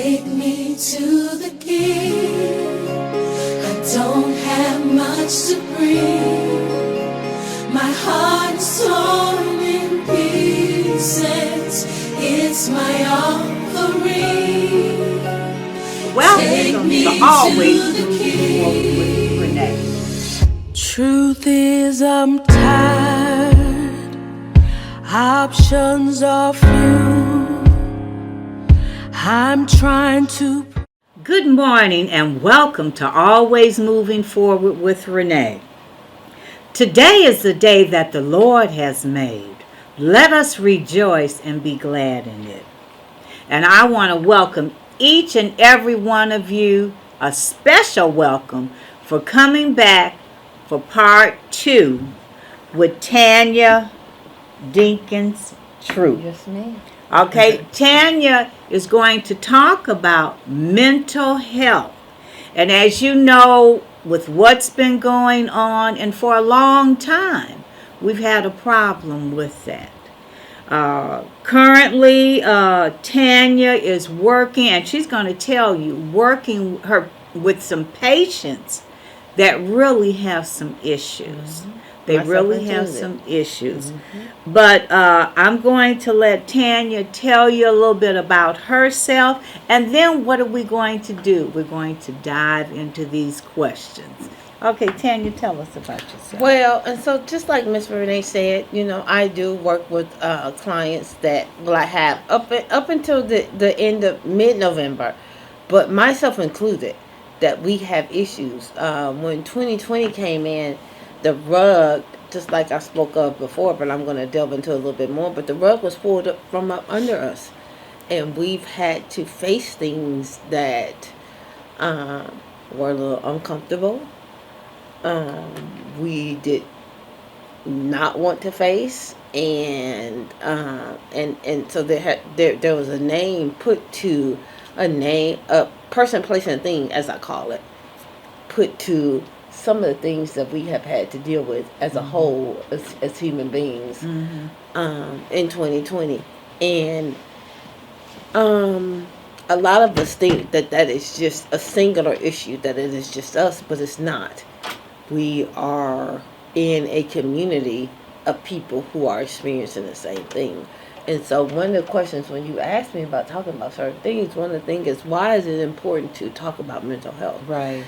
Take me to the King. I don't have much to bring. My heart is torn in pieces. It's my offering. Welcome to Always Moving Forward with Renee. Truth is, I'm tired. Options are few. I'm trying to. Good morning and welcome to Always Moving Forward with Renee. Today is the day that the Lord has made. Let us rejoice and be glad in it. And I want to welcome each and every one of you, a special welcome for coming back for part 2 with Tanya Troup. Yes, ma'am. Okay, Tanya is going to talk about mental health. And as you know, with what's been going on, and for a long time, we've had a problem with that. Currently, Tanya is working, and she's going to tell you, working her with some patients that really have some issues. Mm-hmm. They Myself really have included. some issues. Mm-hmm. But I'm going to let Tanya tell you a little bit about herself, and then what are we going to do? We're going to dive into these questions. Okay, Tanya, tell us about yourself. Well, and so just like Miss Renee said, I do work with clients that, I have up until the end of mid-November, but myself included, that we have issues. When 2020 came in, the rug, just like I spoke of before, but I'm going to delve into a little bit more, but the rug was pulled up from up under us. And we've had to face things that were a little uncomfortable. We did not want to face, and so there was a name put to a person, place, and thing, as I call it, put to some of the things that we have had to deal with as a whole, as human beings, in 2020. And a lot of us think that is just a singular issue, that it is just us, but it's not. We are in a community of people who are experiencing the same thing. And so one of the questions when you ask me about talking about certain things, one of the things is, why is it important to talk about mental health? Right.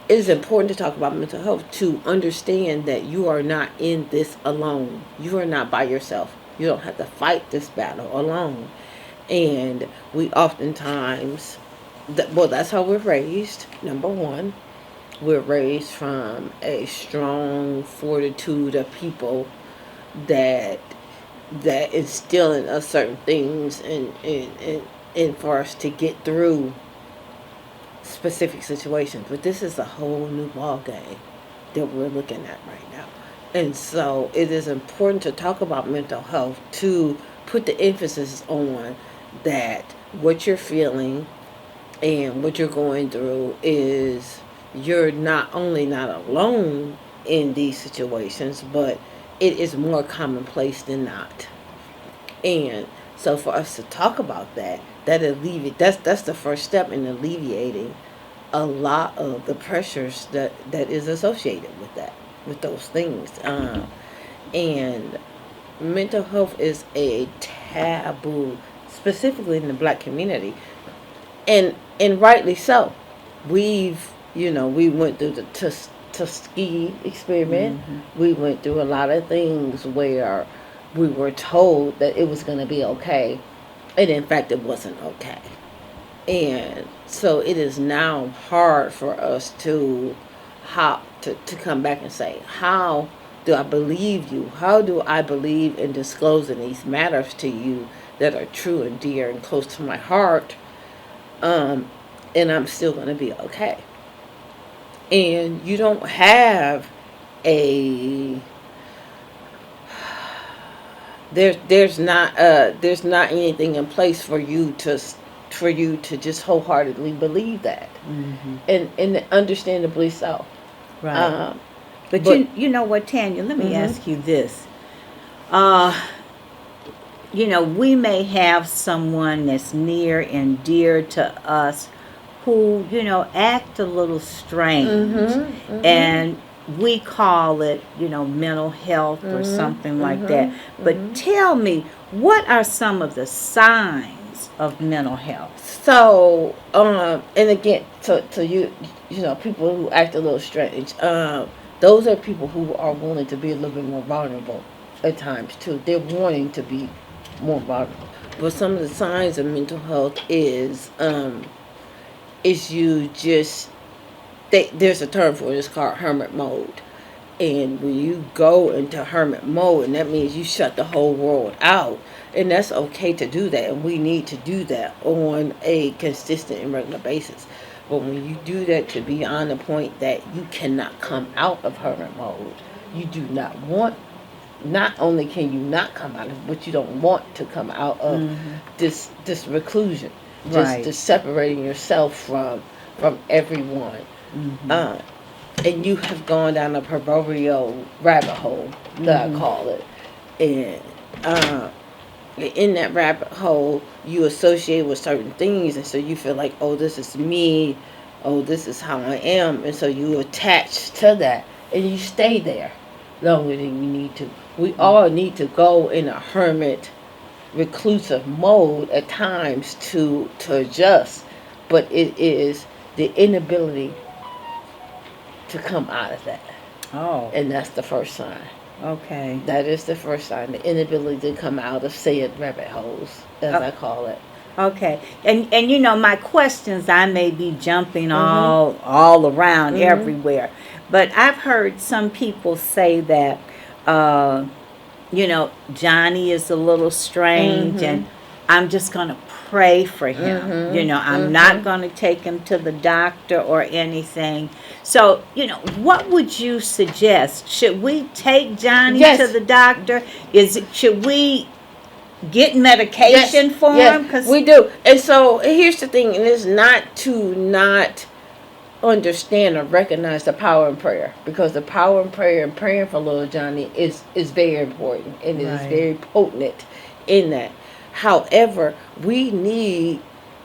It is important to talk about mental health to understand that you are not in this alone. You are not by yourself. You don't have to fight this battle alone. And we oftentimes, that's how we're raised, number one. We're raised from a strong fortitude of people that instill in us certain things and for us to get through specific situations. But this is a whole new ball game that we're looking at right now. And so it is important to talk about mental health, to put the emphasis on that what you're feeling and what you're going through is, you're not only not alone in these situations, but it is more commonplace than not. And so for us to talk about that's the first step in alleviating a lot of the pressures that is associated with those things. And mental health is a taboo, specifically in the Black community, and rightly so. We went through the Tuskegee experiment. We went through a lot of things where we were told that it was going to be okay, and in fact it wasn't okay. And so it is now hard for us to come back and say, how do I believe you? How do I believe in disclosing these matters to you that are true and dear and close to my heart, and I'm still going to be okay? And you don't have there's not anything in place for you to just wholeheartedly believe that, and understandably so. Right. But you know what, Tanya, let me ask you this. we may have someone that's near and dear to us who, act a little strange. And we call it, mental health or something like that. But tell me, what are some of the signs of mental health? So, and again, to you, people who act a little strange, those are people who are willing to be a little bit more vulnerable at times too. They're wanting to be more vulnerable. But some of the signs of mental health is you just, there's a term for it, it's called hermit mode. And when you go into hermit mode, and that means you shut the whole world out, and that's okay to do that, and we need to do that on a consistent and regular basis. But when you do that to beyond the point that you cannot come out of hermit mode, you do not want, not only can you not come out of it, but you don't want to come out of this reclusion, just separating yourself from everyone. And you have gone down a proverbial rabbit hole, that I call it. And in that rabbit hole, you associate with certain things, and so you feel like, oh, this is me, oh, this is how I am, and so you attach to that, and you stay there longer than you need to. We all need to go in a hermit, reclusive mode at times to adjust, but it is the inability to come out of that. Oh. And that's the first sign. Okay. That is the first sign, the inability to come out of said rabbit holes, as I call it. Okay. And my questions, I may be jumping all around everywhere. But I've heard some people say that Johnny is a little strange, and I'm just going to pray for him. I'm not going to take him to the doctor or anything. So, what would you suggest? Should we take Johnny to the doctor? Should we get medication for him? Yes, we do. And so here's the thing, and it's not to not understand or recognize the power in prayer, because the power in prayer and praying for little Johnny is very important, and it is very potent in that. However, we need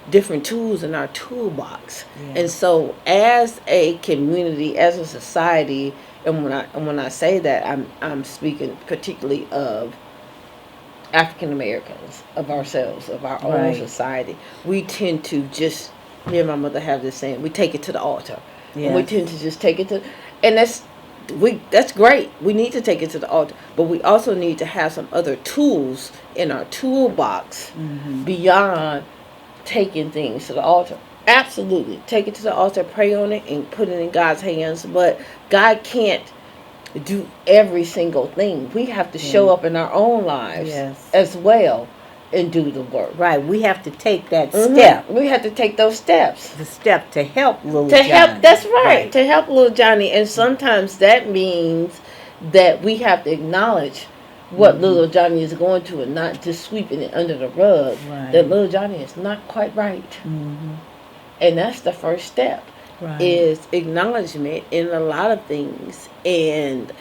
different tools in our toolbox. And so as a community, as a society, and when I say that, I'm speaking particularly of African Americans, of ourselves, of our own society. We tend to just, me and my mother have this saying, we take it to the altar. And we tend to just take it to, and that's great. We need to take it to the altar, but we also need to have some other tools in our toolbox beyond taking things to the altar. Absolutely. Take it to the altar, pray on it, and put it in God's hands. But God can't do every single thing. We have to show up in our own lives as well and do the work. Right. We have to take that step. We have to take those steps. The step to help little Johnny. That's right. To help little Johnny. And sometimes that means that we have to acknowledge what little Johnny is going to, and not just sweeping it under the rug. That little Johnny is not quite right. And that's the first step. Is acknowledgement in a lot of things, and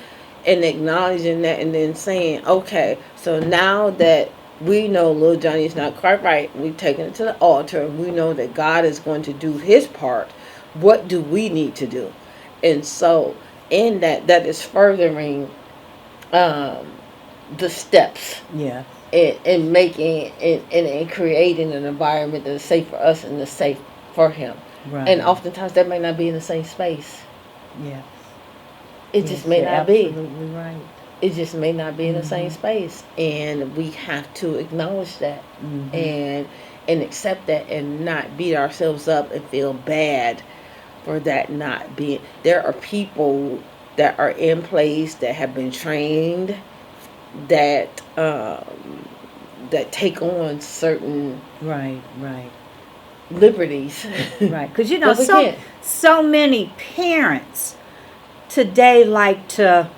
acknowledging that, and then saying, okay, so now that we know little Johnny is not quite right, we've taken it to the altar, and we know that God is going to do his part, what do we need to do? And so in that is furthering the steps and making and creating an environment that is safe for us and is safe for him. And oftentimes that may not be in the same space. It just may not be. Absolutely right. It just may not be in the same space, and we have to acknowledge that and accept that, and not beat ourselves up and feel bad for that not being. There are people that are in place that have been trained that take on certain liberties. Because so many parents today like to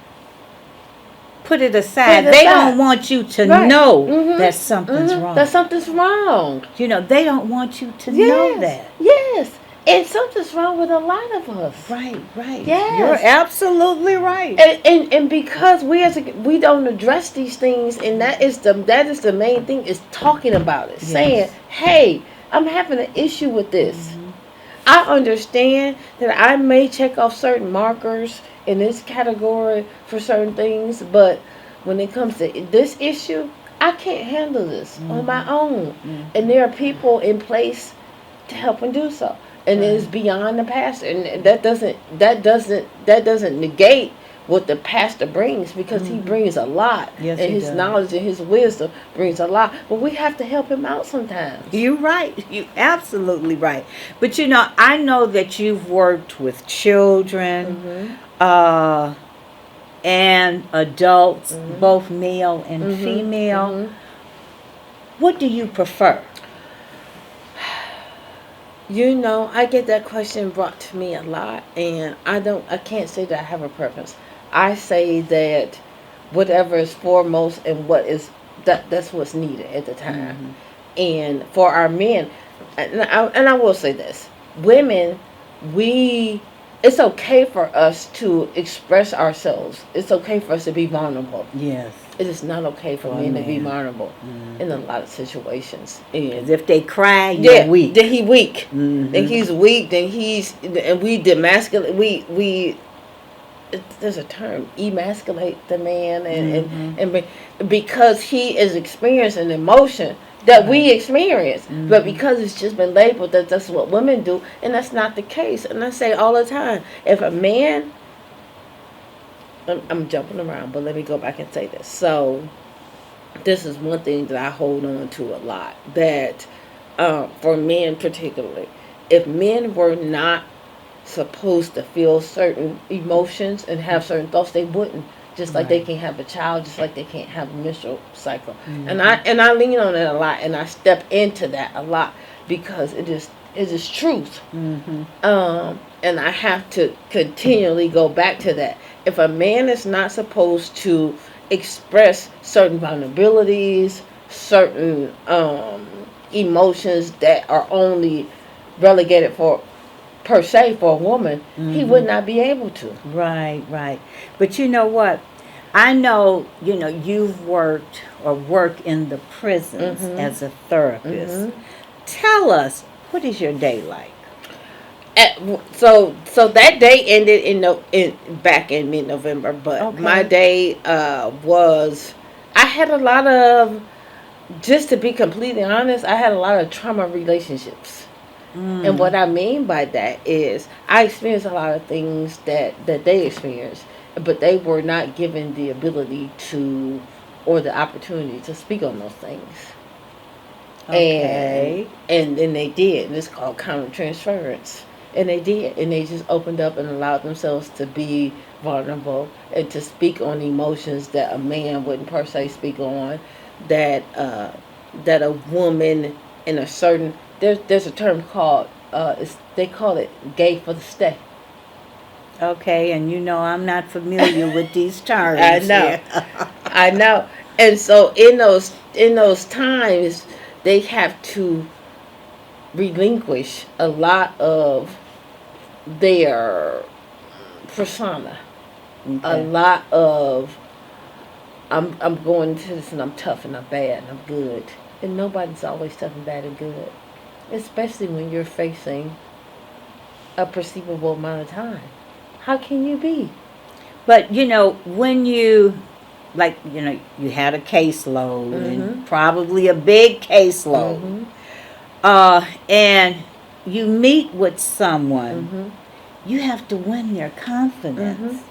put it aside. They don't want you to know that something's wrong. That something's wrong. They don't want you to know that. Yes. And something's wrong with a lot of us. Right, right. Yes. You're absolutely right. And because we don't address these things, and that is the main thing, is talking about it, saying, hey, I'm having an issue with this. I understand that I may check off certain markers in this category for certain things, but when it comes to this issue, I can't handle this on my own. And there are people in place to help and do so. And it's beyond the pastor, and that doesn't negate what the pastor brings, because he brings a lot, Yes, and he his does. knowledge and his wisdom brings a lot. But we have to help him out sometimes. You're right. You're absolutely right. But I know that you've worked with children, and adults, both male and female. What do you prefer? I get that question brought to me a lot, and I can't say that I have a preference. I say that whatever is foremost and that's what's needed at the time. And for our men, and I will say this, women, it's okay for us to express ourselves. It's okay for us to be vulnerable. Yes. It is not okay for men to be vulnerable in a lot of situations. As if they cry, Yeah, you're weak. then he weak. Then he's weak. And we demasculate. There's a term, emasculate the man, and because he is experiencing emotion that we experience, but because it's just been labeled that that's what women do, and that's not the case. And I say all the time, if a man, I'm jumping around, but let me go back and say this. So this is one thing that I hold on to a lot, that for men particularly, if men were not supposed to feel certain emotions and have certain thoughts, they wouldn't. Just like they can't have a child, just like they can't have a menstrual cycle. And I lean on it a lot, and I step into that a lot, because it is truth. And I have to continually go back to that. If a man is not supposed to express certain vulnerabilities, certain emotions that are only relegated per se for a woman, he would not be able to. Right, right. But you know what? I know, you've worked or work in the prisons as a therapist. Tell us, what is your day like? So that day ended back in mid-November, but my day was, I had a lot of, just to be completely honest, I had a lot of trauma relationships. And what I mean by that is I experienced a lot of things that they experienced, but they were not given the ability to, or the opportunity to speak on those things. Okay. And then they did. And it's called countertransference. And they did. And they just opened up and allowed themselves to be vulnerable and to speak on emotions that a man wouldn't per se speak on, that a woman in a certain, there's a term called, they call it gay for the stay. Okay, and I'm not familiar with these terms. I know. I know. And so in those times, they have to relinquish a lot of their persona. Okay. A lot of, I'm going into this and I'm tough and I'm bad and I'm good. And nobody's always tough and bad and good. Especially when you're facing a perceivable amount of time. How can you be? But, when you had a caseload, and probably a big caseload, and you meet with someone, you have to win their confidence.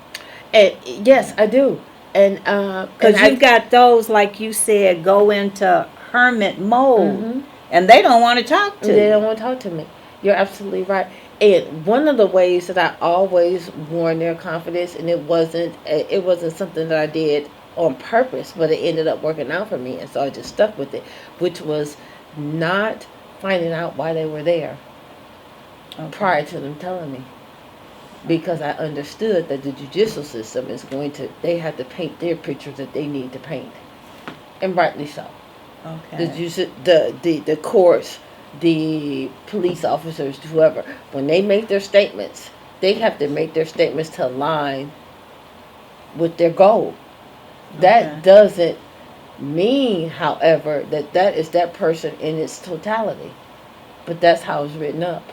And yes, I do. And because you've got those, like you said, go into hermit mode, and they don't want to talk to you. They don't want to talk to me. You're absolutely right. And one of the ways that I always won their confidence, and it wasn't something that I did on purpose, but it ended up working out for me, and so I just stuck with it, which was not finding out why they were there prior to them telling me. Because I understood that the judicial system they have to paint their picture that they need to paint. And rightly so. Okay. The courts the police officers, whoever, when they make their statements, they have to make their statements to align with their goal. That doesn't mean, however, that is that person in its totality. But that's how it's written up.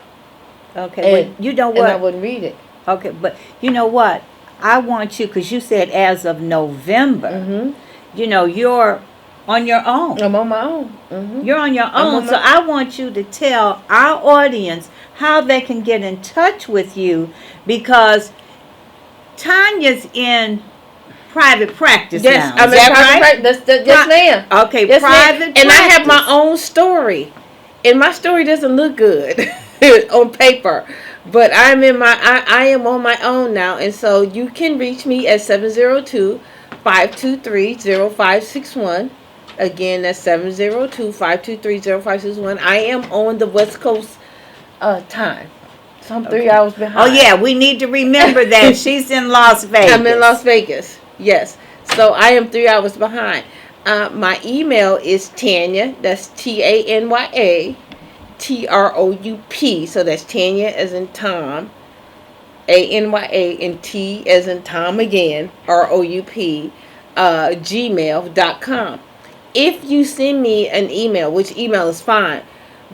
Okay, And, but you know and I what? wouldn't read it. Okay, but you know what? I want you, because you said as of November, Mm-hmm. you know, you're on your own. I'm on my own. Mm-hmm. You're on your I'm own. on So I want you to tell our audience how they can get in touch with you, because Tanya's in private practice Yes, now. I'm Is in that private right? practice. Yes, ma'am. Okay, Yes, private ma'am. And I have my practice. own story, and my story doesn't look good on paper, but I am on my own now, and so you can reach me at 702-523-0561. Again, that's 702-523-0561. I am on the West Coast time, so I'm 3 hours behind. Oh yeah, we need to remember that she's in Las Vegas. I'm in Las Vegas. Yes. So I am 3 hours behind. My email is Tanya. That's Tanya Troup. So that's Tanya as in Tom, Anya, and T as in Tom again, Roup, gmail.com. If you send me an email, which email is fine,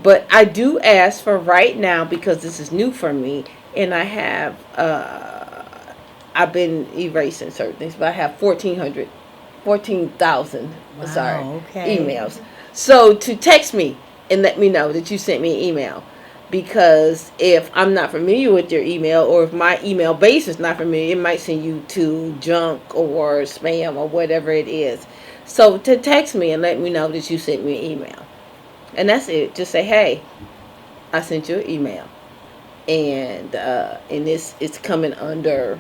but I do ask for right now, because this is new for me, and I have I've been erasing certain things, but I have 14,000 okay. emails. So to text me and let me know that you sent me an email, because if I'm not familiar with your email, or if my email base is not familiar, it might send you to junk or spam or whatever it is. So to text me and let me know that you sent me an email, and that's it. Just say, hey, I sent you an email, and it's coming under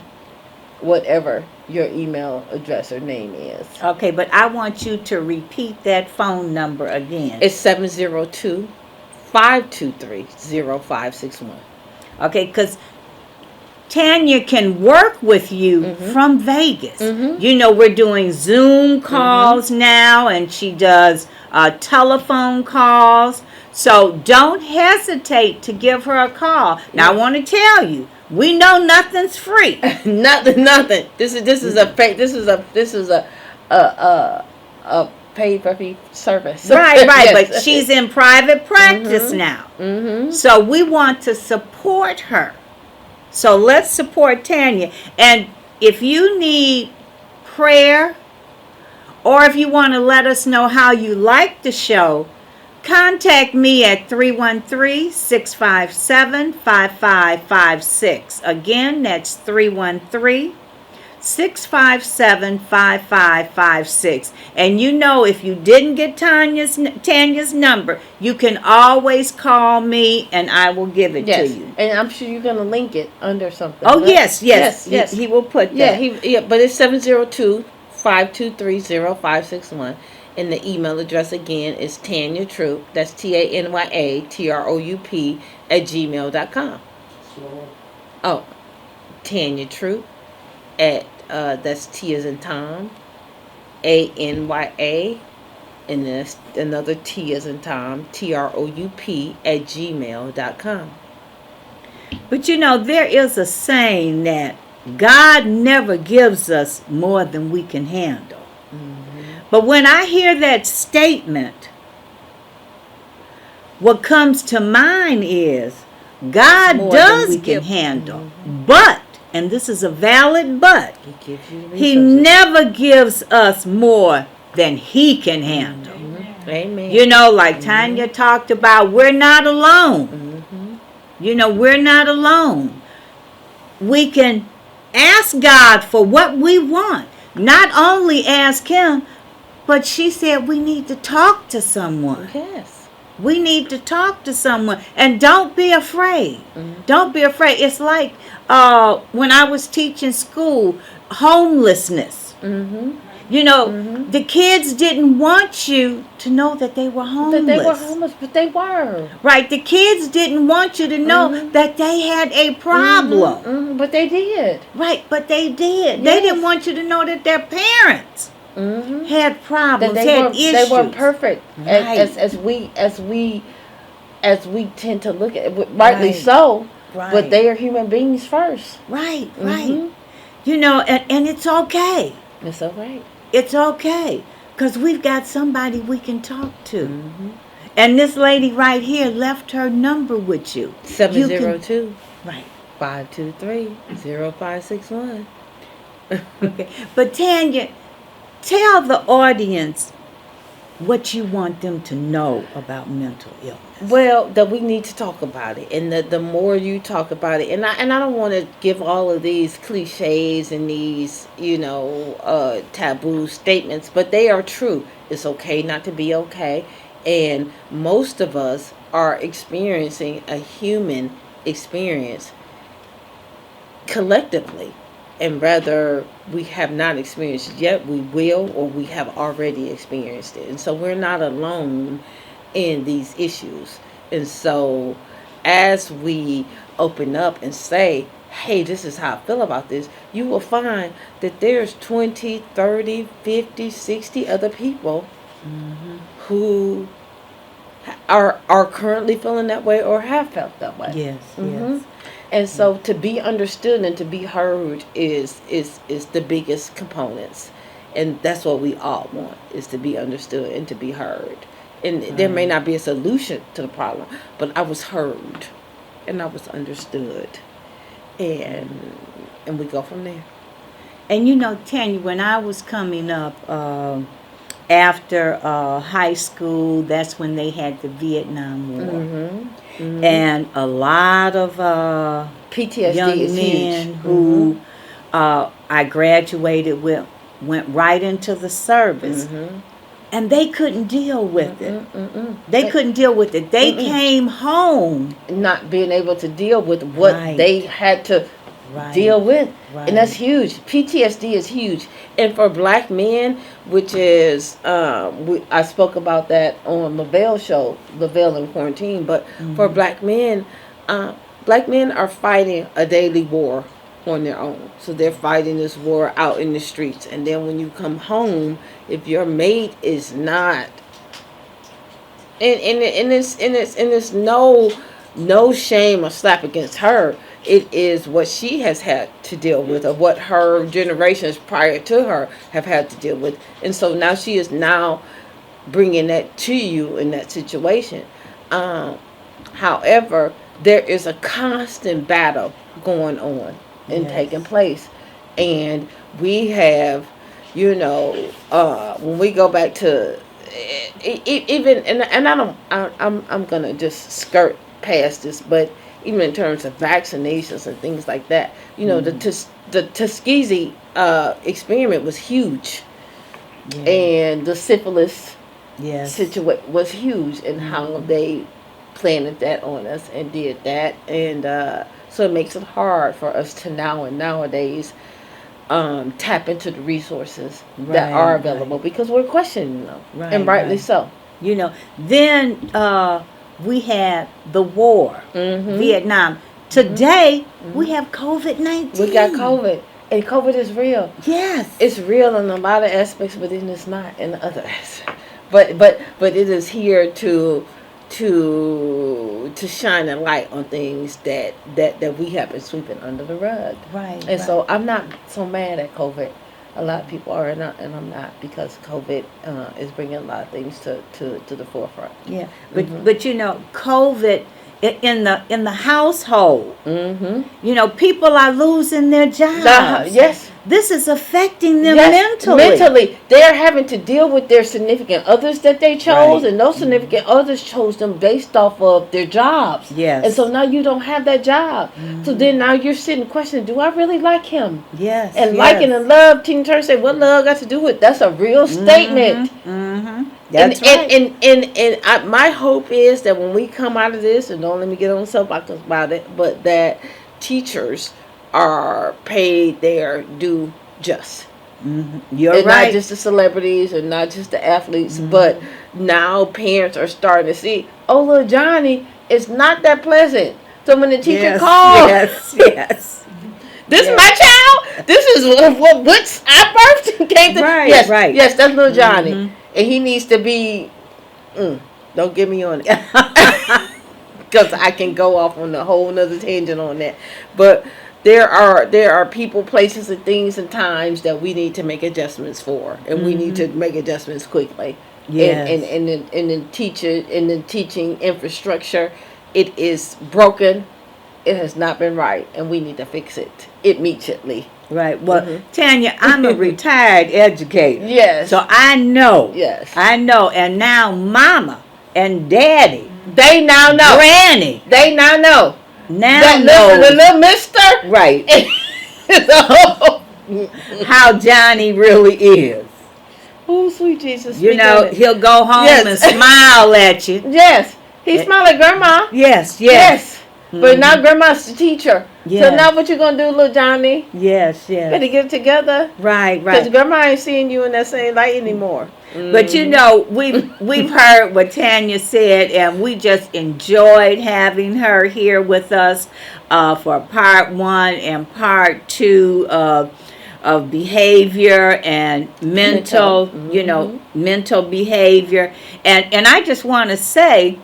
whatever your email address or name is. Okay, but I want you to repeat that phone number again. It's 702-523-0561. Okay, because Tanya can work with you from Vegas. You know, we're doing Zoom calls now, and she does telephone calls. So don't hesitate to give her a call. Now I want to tell you, we know nothing's free. Nothing. This is a paid for fee service. Right. Yes. But she's in private practice now. So we want to support her. So let's support Tanya. And if you need prayer, or if you want to let us know how you like the show, contact me at 313-657-5556. Again, that's 313-657-5556. And you know, if you didn't get Tanya's number, you can always call me and I will give it to you. And I'm sure you're going to link it under something. Oh, right? yes. He will put that. But it's 702-523-0561. And the email address again is Tanya Troup. That's TanyaTroup @gmail.com. Oh, Tanya Troup that's T as in Tom, ANYA, and then that's another T as in Tom, TROUP @gmail.com. But you know, there is a saying that God never gives us more than we can handle. But when I hear that statement, what comes to mind is God can handle. But, and this is a valid but, He never gives us more than He can handle. Amen. You know, like Tanya talked about, we're not alone. You know, we're not alone. We can ask God for what we want. Not only ask Him, but she said we need to talk to someone. Yes. We need to talk to someone. And don't be afraid. Don't be afraid. It's like when I was teaching school, homelessness. You know, the kids didn't want you to know that they were homeless. But they were. Right. The kids didn't want you to know that they had a problem. But they did. Right. But they did. Yes. They didn't want you to know that their parents had problems, That had issues. they weren't perfect. Right. As we as we tend to look at it, rightly Right. so. Right. But they are human beings first. Right. Mhm. You know, and it's okay. It's all right. It's okay. Because we've got somebody we can talk to. Mm-hmm. And this lady right here left her number with you. 702 Right. 523 0561. Okay. But Tanya, tell the audience what you want them to know about mental illness. Well, that we need to talk about it, and the more you talk about it, and I don't want to give all of these cliches and these taboo statements, but they are true. It's okay not to be okay, and most of us are experiencing a human experience collectively. And whether we have not experienced it yet, we will, or we have already experienced it. And so we're not alone in these issues. And so as we open up and say, hey, this is how I feel about this, you will find that there's 20, 30, 50, 60 other people who are currently feeling that way or have felt that way. Yes, yes. And so to be understood and to be heard is the biggest components. And that's what we all want, is to be understood and to be heard. And there may not be a solution to the problem, but I was heard and I was understood. And we go from there. And you know, Tanya, when I was coming up, after high school, that's when they had the Vietnam War. And a lot of PTSD young is men huge. who I graduated with went right into the service. And they couldn't deal with it. They couldn't deal with it. They came home not being able to deal with what they had to deal with. And that's huge. PTSD is huge. And for black men, which is, I spoke about that on Lavelle's show, Lavelle in Quarantine, but for black men are fighting a daily war on their own. So they're fighting this war out in the streets. And then when you come home, if your mate is not, and it's no shame or slap against her. It is what she has had to deal with, or what her generations prior to her have had to deal with. And so now she is now bringing that to you in that situation. However, there is a constant battle going on and taking place. And we have, when we go back to even, and I'm going to just skirt past this, but even in terms of vaccinations and things like that, the Tuskegee experiment was huge, and the syphilis situation was huge, and how they planted that on us and did that, and so it makes it hard for us to nowadays tap into the resources that are available because we're questioning them, and rightly so. Then we had the war, Vietnam. Today, we have COVID-19. We got COVID. And COVID is real. Yes. It's real in a lot of aspects, but then it's not in other aspects. But it is here to shine a light on things that we have been sweeping under the rug. Right. And so I'm not so mad at COVID. A lot of people are, and I'm not, because COVID is bringing a lot of things to the forefront. Yeah, but COVID in the household, people are losing their jobs. Yes. This is affecting them mentally. They're having to deal with their significant others that they chose, and those significant others chose them based off of their jobs. Yes. And so now you don't have that job. So then now you're sitting questioning, do I really like him? Yes. And liking and love, Tina Turner said, what love got to do with it? That's a real statement. That's right. And my hope is that when we come out of this, and don't let me get on the soapbox about it, but that teachers are paid their due just. You're and right. Not just the celebrities and not just the athletes, but now parents are starting to see, oh, little Johnny, it's not that pleasant. So when the teacher calls, yes. This is my child. This is what's our birth came to. Right, yes, right. Yes, that's little Johnny, and he needs to be. Don't get me on it. because I can go off on a whole nother tangent on that. But there are people, places, and things and times that we need to make adjustments for, and we need to make adjustments quickly. Yes. And the teaching infrastructure, it is broken. It has not been right, and we need to fix it immediately. Right. Well, Tanya, I'm a retired educator. Yes. So I know. Yes. I know. And now Mama and Daddy, They now know. Granny, They now know. now That knows. the little mister. Right. So, How Johnny really is. oh, sweet Jesus. You speak know, on it. he'll go home Yes. and smile at you. Yes. He smiled at grandma. Yes, yes. Yes. But now grandma's the teacher. Yes. So now what you going to do, little Johnny? Yes, yes. Better get it together. Right, Because right. grandma ain't seeing you in that same light anymore. But you know, we've heard what Tanya said, and we just enjoyed having her here with us for part 1 and part 2 of behavior and mental, you know, mental behavior. And I just want to say,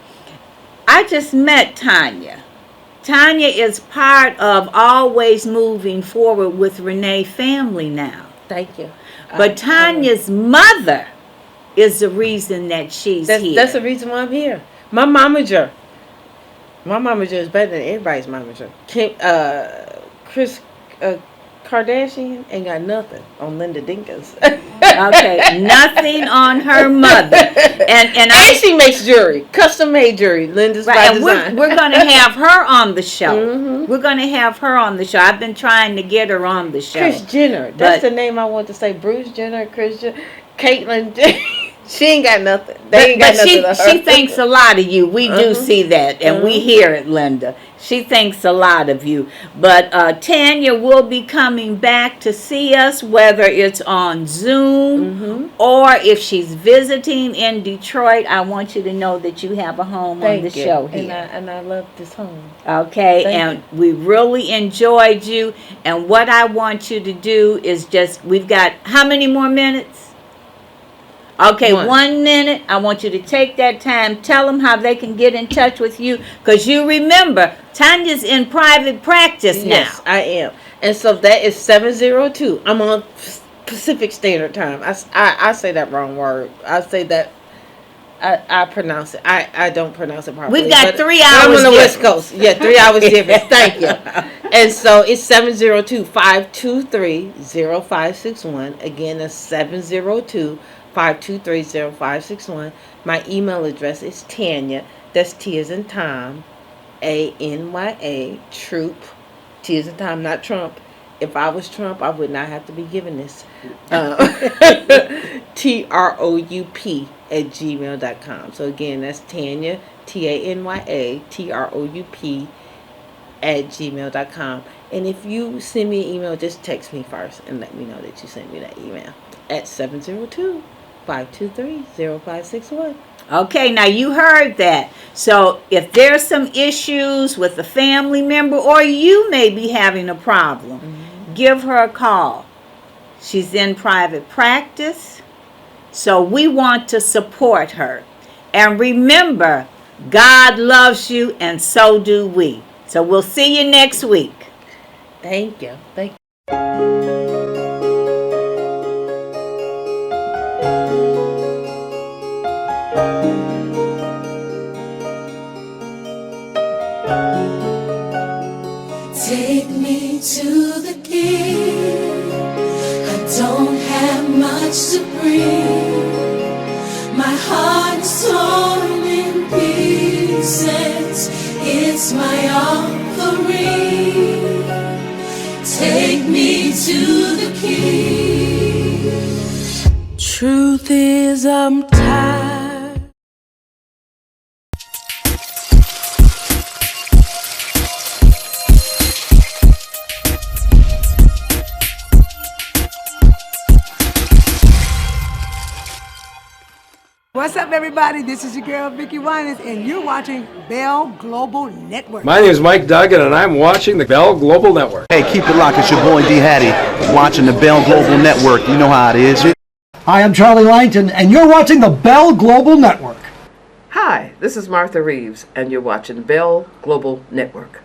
I just met Tanya. Tanya is part of Always Moving Forward with Renee family now. Thank you. But Tanya's mother is the reason that she's here. That's the reason why I'm here. My momager. My momager is better than everybody's momager. Chris Kardashian ain't got nothing on Linda Dinkins. Okay, nothing on her mother. And she makes jewelry, custom made jewelry. Linda's right, by and design. we're going to have her on the show. We're going to have her on the show. I've been trying to get her on the show. Kris Jenner. That's the name I want to say. Bruce Jenner, Kris Jenner, Caitlyn Jenner. She ain't got nothing. They ain't got nothing to her. She thinks a lot of you. We do see that, and we hear it, Linda. She thinks a lot of you. But Tanya will be coming back to see us, whether it's on Zoom or if she's visiting in Detroit. I want you to know that you have a home on the show here. And I love this home. Okay, Thank and we really enjoyed you. And what I want you to do is just, we've got how many more minutes? Okay, 1 minute. I want you to take that time. Tell them how they can get in touch with you. Because you remember, Tanya's in private practice now. Yes, I am. And so that is 702. I'm on Pacific Standard Time. I say that wrong word. I say that. I pronounce it. I don't pronounce it properly. We've got 3 hours I'm on the difference. West Coast. Yeah, 3 hours difference. Thank you. And so it's 702-523-0561. Again, that's 702-523-0561. My email address is Tanya. That's T as in Tom, ANYA, Troup. T as in Tom, not Trump. If I was Trump, I would not have to be given this. TROUP @gmail.com. So again, that's Tanya, TANYA, TROUP @gmail.com. And if you send me an email, just text me first and let me know that you sent me that email at 702-523-0561. Okay, now you heard that. So if there's some issues with a family member or you may be having a problem, give her a call. She's in private practice, so we want to support her. And remember, God loves you and so do we. So we'll see you next week. Thank you. Thank you. Take me to the King. I don't have much to bring. My heart is torn in pieces. It's my offering. Take me to the King. Truth is, I'm tired. What's up, everybody? This is your girl, Vicki Winans, and you're watching Bell Global Network. My name is Mike Duggan, and I'm watching the Bell Global Network. Hey, keep it locked. It's your boy D. Hattie watching the Bell Global Network. You know how it is. Hi, I'm Charlie Langton, and you're watching the Bell Global Network. Hi, this is Martha Reeves, and you're watching Bell Global Network.